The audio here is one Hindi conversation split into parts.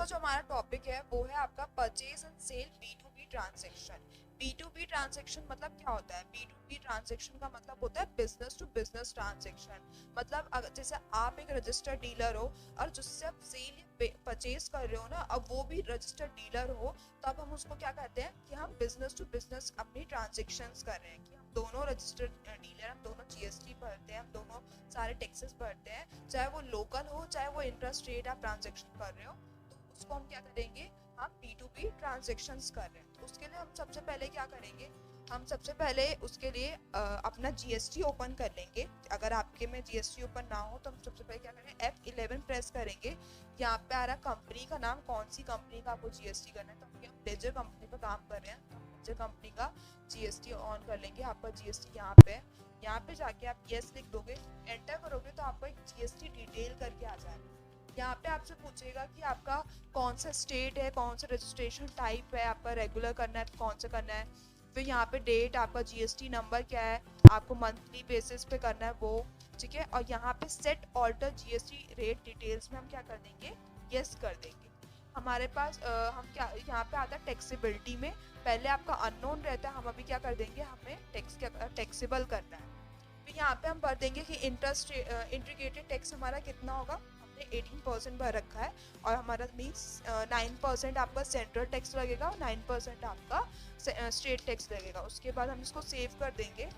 का जो हमारा टॉपिक है वो है आपका purchase and sale B2B transaction. B2B transaction मतलब क्या होता है? B2B ट्रांजैक्शन का मतलब होता है बिजनेस टू बिजनेस ट्रांजैक्शन। मतलब अगर जैसे आप एक रजिस्टर्ड डीलर हो और जिससे आप सेल परचेज कर रहे हो ना, अब वो भी रजिस्टर्ड डीलर हो, तो अब हम उसको क्या कहते हैं कि हम बिजनेस टू बिजनेस अपनी ट्रांजेक्शंस कर रहे हैं, कि हम दोनों रजिस्टर्ड डीलर, हम दोनों जीएसटी भरते हैं, हम दोनों सारे टैक्सेस भरते हैं, चाहे वो लोकल हो चाहे वो इंटरेस्ट रेट आप ट्रांजेक्शन कर रहे हो, तो उसको हम क्या करेंगे, हम B2B ट्रांजेक्शंस कर रहे हैं। तो उसके लिए हम सबसे पहले क्या करेंगे, हम सबसे पहले उसके लिए अपना जीएसटी ओपन कर लेंगे। अगर आपके में जीएसटी ओपन ना हो तो हम सबसे पहले क्या करेंगे, F11 प्रेस करेंगे। यहाँ पे आ रहा कंपनी का नाम, कौन सी कंपनी का आपको जीएसटी करना है, तो हम लेजर कंपनी पे काम कर रहे हैं, तो लेजर कंपनी का जीएसटी ऑन कर लेंगे। आपका जीएसटी यहाँ पे है, यहाँ पे जाके आप यस लिख दोगे, एंटर करोगे तो आपको एक जीएसटी डिटेल करके आ जाएगा। यहाँ पे आपसे पूछेगा कि आपका कौन सा स्टेट है, कौन सा रजिस्ट्रेशन टाइप है, आपका रेगुलर करना है, कौन सा करना है, फिर यहाँ पे डेट, आपका जीएसटी नंबर क्या है, आपको मंथली बेसिस पे करना है वो, ठीक है। और यहाँ पे set alter GST rate details में हम क्या कर देंगे, यस कर देंगे। हमारे पास हम क्या यहाँ पे आता है टैक्सेबिलिटी में, पहले आपका अननोन रहता है, हम अभी क्या कर देंगे, हमें टैक्सेबल करना है। फिर यहाँ पे हम भर देंगे कि इंटरेस्ट इंटीग्रेटेड टैक्स हमारा कितना होगा, हमने 18% भर रखा है, और हमारा मीन्स 9% आपका सेंट्रल टैक्स लगेगा और 9% आपका स्टेट टैक्स लगेगा। उसके बाद हम इसको सेव कर देंगे,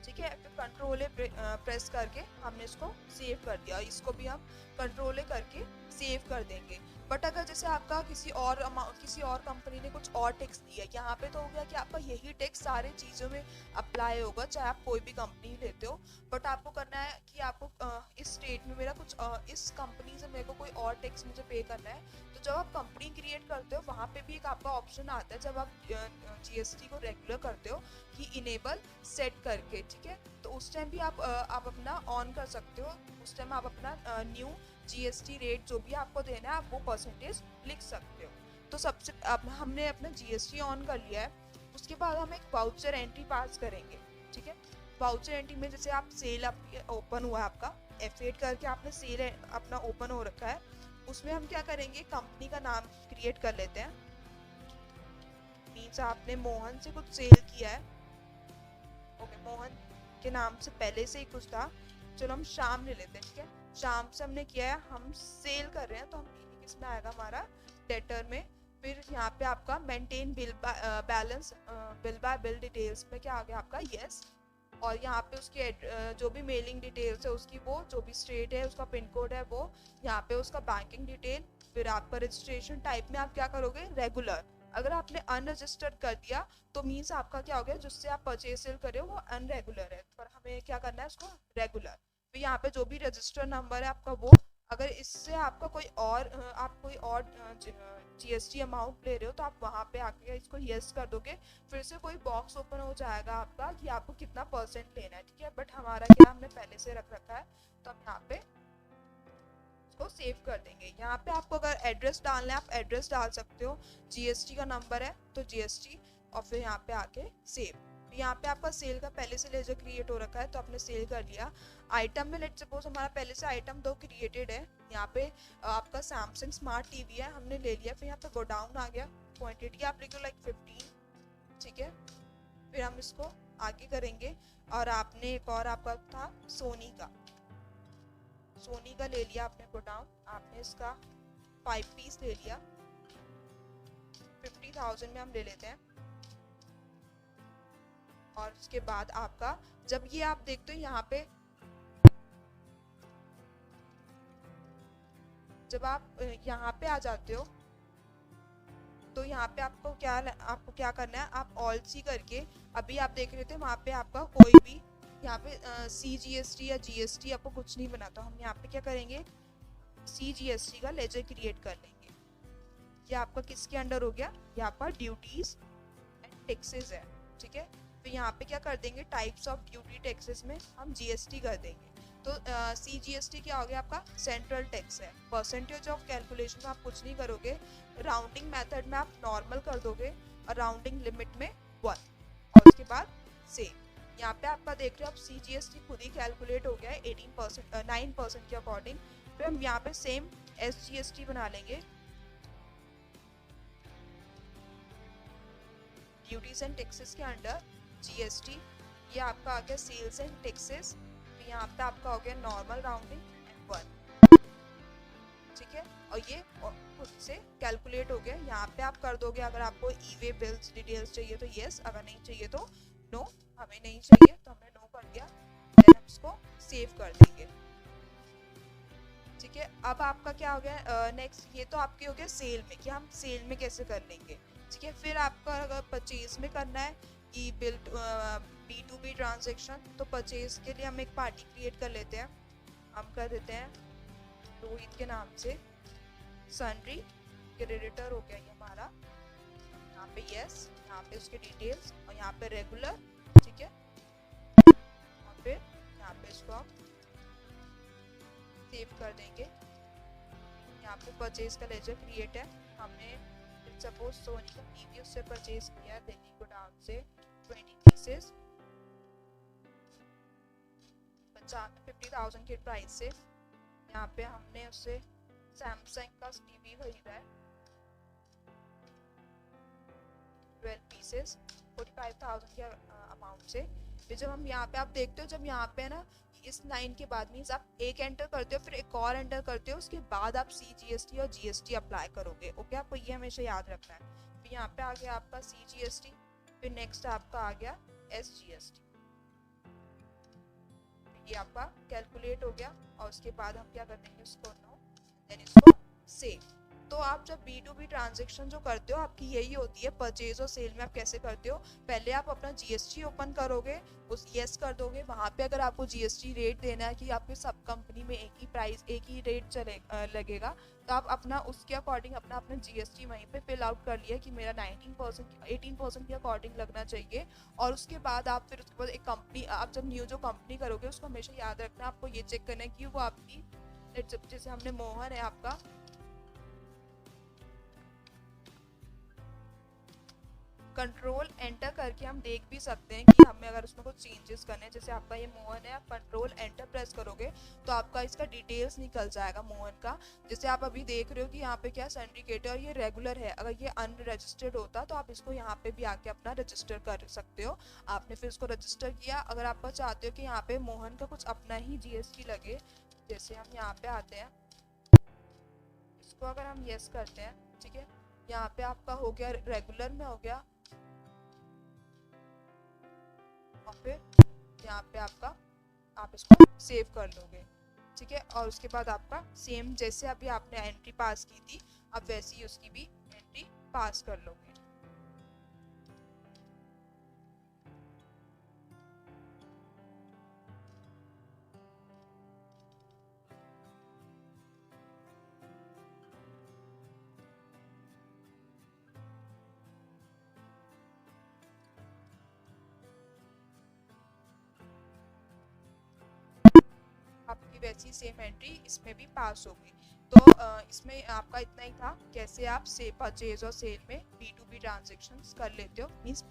ठीक है। फिर कंट्रोल प्रेस करके हमने इसको सेव कर दिया, इसको भी हम कंट्रोल करके सेव कर देंगे। बट अगर जैसे आपका किसी और कंपनी ने कुछ और टैक्स दिया, यहाँ पे तो हो गया कि आपका यही टैक्स सारी चीज़ों में अप्लाई होगा, चाहे आप कोई भी कंपनी लेते हो। बट आपको करना है कि आपको इस स्टेट में मेरा कुछ इस कंपनी से मेरे को कोई और टैक्स मुझे पे करना है, तो जब आप कंपनी क्रिएट करते हो वहाँ पे भी एक आपका ऑप्शन आता है, जब आप जीएसटी को रेगुलर करते हो, कि इनेबल सेट करके, ठीक है। तो उस टाइम भी आप अपना ऑन कर सकते हो, उस टाइम आप अपना न्यू जीएसटी रेट जो भी आपको देना है आप वो परसेंटेज लिख सकते हो। तो सबसे अब हमने अपना जीएसटी ऑन कर लिया है। उसके बाद हम एक वाउचर एंट्री पास करेंगे, ठीक है। वाउचर एंट्री में जैसे आप सेल ओपन हुआ है आपका, F8 करके आपने सेल अपना ओपन हो रखा है, उसमें हम क्या करेंगे, कंपनी का नाम क्रिएट कर लेते हैं। मीन्स आपने मोहन से कुछ सेल किया है, ओके, मोहन के नाम से पहले से ही कुछ था, चलो हम शाम ले लेते हैं, ठीक है। शाम से हमने किया है, हम सेल कर रहे हैं, तो हम किसमें आएगा, हमारा डेटर में। फिर यहाँ पे आपका maintain bill balance, bill bye bill details में क्या आ गया आपका, यस। और यहाँ पे उसकी जो भी मेलिंग डिटेल्स है उसकी, वो जो भी स्टेट है उसका पिन कोड है वो, यहाँ पे उसका बैंकिंग डिटेल। फिर आपका रजिस्ट्रेशन टाइप में आप क्या करोगे, रेगुलर। अगर आपने अनरजिस्टर्ड कर दिया तो मीन्स आपका क्या हो गया, जिससे आप परचेज सेल कर रहे हो वो अनरेगुलर है, पर हमें क्या करना है उसको रेगुलर। फिर यहाँ पे जो भी रजिस्टर नंबर है आपका वो, अगर इससे आपका कोई और आप कोई और जीएसटी अमाउंट ले रहे हो तो आप वहाँ पे आके इसको यस कर दोगे, फिर से कोई बॉक्स ओपन हो जाएगा आपका कि आपको कितना परसेंट लेना है, ठीक है। बट हमारा क्या, हमने पहले से रख रखा है, तो हम यहाँ पे इसको सेव कर देंगे। यहाँ पे आपको अगर एड्रेस डालना है आप एड्रेस डाल सकते हो, जीएसटी का नंबर है तो जीएसटी, और फिर यहाँ पे आके सेव। यहाँ पे आपका सेल का पहले से लेजर क्रिएट हो रखा है, तो आपने सेल कर लिया। आइटम में लेट सपोज हमारा पहले से आइटम 2 क्रिएटेड है, यहाँ पे आपका सैमसंग स्मार्ट टीवी है, हमने ले लिया। फिर यहाँ पे गोडाउन आ गया, क्वांटिटी आप लिखो लाइक 15, ठीक है। फिर हम इसको आगे करेंगे, और आपने एक और आपका था सोनी का ले लिया आपने गोडाउन, आपने इसका 5 पीस ले लिया, 50,000 में हम ले लेते हैं। और उसके बाद आपका जब ये आप देखते हो यहाँ पे, जब आप यहाँ पे आ जाते हो तो यहाँ पे आपको क्या करना है, आप ऑल सी करके, अभी आप देख रहे थे वहाँ पे आपका कोई भी यहाँ पे CGST या GST आपको कुछ नहीं बना, तो हम यहाँ पे क्या करेंगे, CGST का लेजर क्रिएट कर लेंगे। ये आपका किसके अंडर हो गया, ये आपका ड्यूटीज एंड टैक्सेस है, ठीक है। फिर यहाँ पे क्या कर देंगे, टाइप्स ऑफ ड्यूटी टैक्सेस में हम GST कर देंगे। तो CGST क्या हो गया आपका, सेंट्रल टैक्स है। परसेंटेज ऑफ कैलकुलेशन में आप कुछ नहीं करोगे, राउंडिंग मेथड में आप नॉर्मल कर दोगे, और राउंडिंग लिमिट में 1, और उसके बाद सेव। यहाँ पे आपका देख रहे हो आप CGST खुद ही कैलकुलेट हो गया है 18% 9% के अकॉर्डिंग। फिर हम यहाँ पे सेम SGST बना लेंगे, ड्यूटीज एंड टैक्सेस के अंडर GST। ये आपका आ गया सेल्स एंड टैक्सेस, तो यहाँ पे आपका हो गया नॉर्मल राउंडिंग एंड 1, ठीक है। और ये खुद से कैलकुलेट हो गया, यहाँ पे आप कर दोगे। अगर आपको ई-वे बिल्स डिटेल्स चाहिए तो यस, अगर नहीं चाहिए तो नो। हमें नहीं चाहिए तो हमने नो कर दिया, देन हम इसको सेव कर देंगे, ठीक है। अब आपका क्या हो गया नेक्स्ट, ये तो आपके हो गया सेल में, कि हम सेल में कैसे कर लेंगे, ठीक है। फिर आपका अगर परचेज में करना है कि बिल B2B ट्रांजेक्शन, तो परचेज के लिए हम एक पार्टी क्रिएट कर लेते हैं। हम कर देते हैं रोहित के नाम से, सन्ड्री क्रेडिटर हो गया ये हमारा, यहाँ पे यस, यहाँ पे उसके डिटेल्स, और यहाँ पे रेगुलर, ठीक है। और फिर यहाँ पे इसको हम सेव कर देंगे। यहाँ पे परचेज का लेजर क्रिएट है, हमने सपोज सोनी का टीवी उससे परचेज किया दिल्ली गोडाउन से 20 पीसेस 50,000 के प्राइस से। यहाँ पे हमने उससे सैमसंग का टीवी खरीदा है 12 पीसेस 45,000 के अमाउंट से। फिर जब हम यहाँ पे आप देखते हो, जब यहाँ पे ना इस लाइन के बाद मीन्स आप एक एंटर करते हो, फिर एक और एंटर करते हो, उसके बाद आप CGST और GST अप्लाई करोगे, ओके। आपको ये हमेशा याद रखना है। फिर यहाँ पे आ गया आपका CGST, फिर नेक्स्ट आपका आ गया SGST, ये आपका कैलकुलेट हो गया। और उसके बाद हम क्या कर देंगे, उसको नो, देन इसको सेव। तो आप जब B2B ट्रांजेक्शन जो करते हो, आपकी यही होती है। परचेज और सेल में आप कैसे करते हो, पहले आप अपना GST ओपन करोगे, उस यस कर दोगे। वहाँ पे अगर आपको GST रेट देना है कि आपके सब कंपनी में एक ही प्राइस, एक ही रेट चले लगेगा, तो आप अपना उसके अकॉर्डिंग अपना GST वहीं पे फिल आउट कर लिया कि मेरा 19% 18% के अकॉर्डिंग लगना चाहिए। और उसके बाद आप फिर उसके बाद एक कंपनी, आप जब न्यू जो कंपनी करोगे उसको हमेशा याद रखना, आपको ये चेक करना है कि वो आपकी, जैसे हमने मोहन है आपका, कंट्रोल एंटर करके हम देख भी सकते हैं कि हमें अगर उसमें कुछ चेंजेस करने हैं। जैसे आपका ये मोहन है, आप कंट्रोल एंटर प्रेस करोगे तो आपका इसका डिटेल्स निकल जाएगा मोहन का। जैसे आप अभी देख रहे हो कि यहाँ पे क्या सिंडिकेट है और ये रेगुलर है। अगर ये अनरजिस्टर्ड होता तो आप इसको यहाँ पे भी आके अपना रजिस्टर कर सकते हो। आपने फिर इसको रजिस्टर किया। अगर आप चाहते हो कि यहाँ पे मोहन का कुछ अपना ही GST लगे, जैसे हम यहाँ पे आते हैं, इसको अगर हम यस करते हैं, ठीक है, यहाँ पे आपका हो गया रेगुलर में हो गया, और फिर यहाँ पे आपका आप इसको सेव कर लोगे, ठीक है। और उसके बाद आपका सेम जैसे अभी आपने एंट्री पास की थी, अब वैसे ही उसकी भी एंट्री पास कर लोगे। आपकी वैसी सेम एंट्री इसमें भी पास होगी। तो इसमें आपका इतना ही था, कैसे आप से परचेज और सेल में B2B ट्रांजेक्शंस कर लेते हो, मीन्स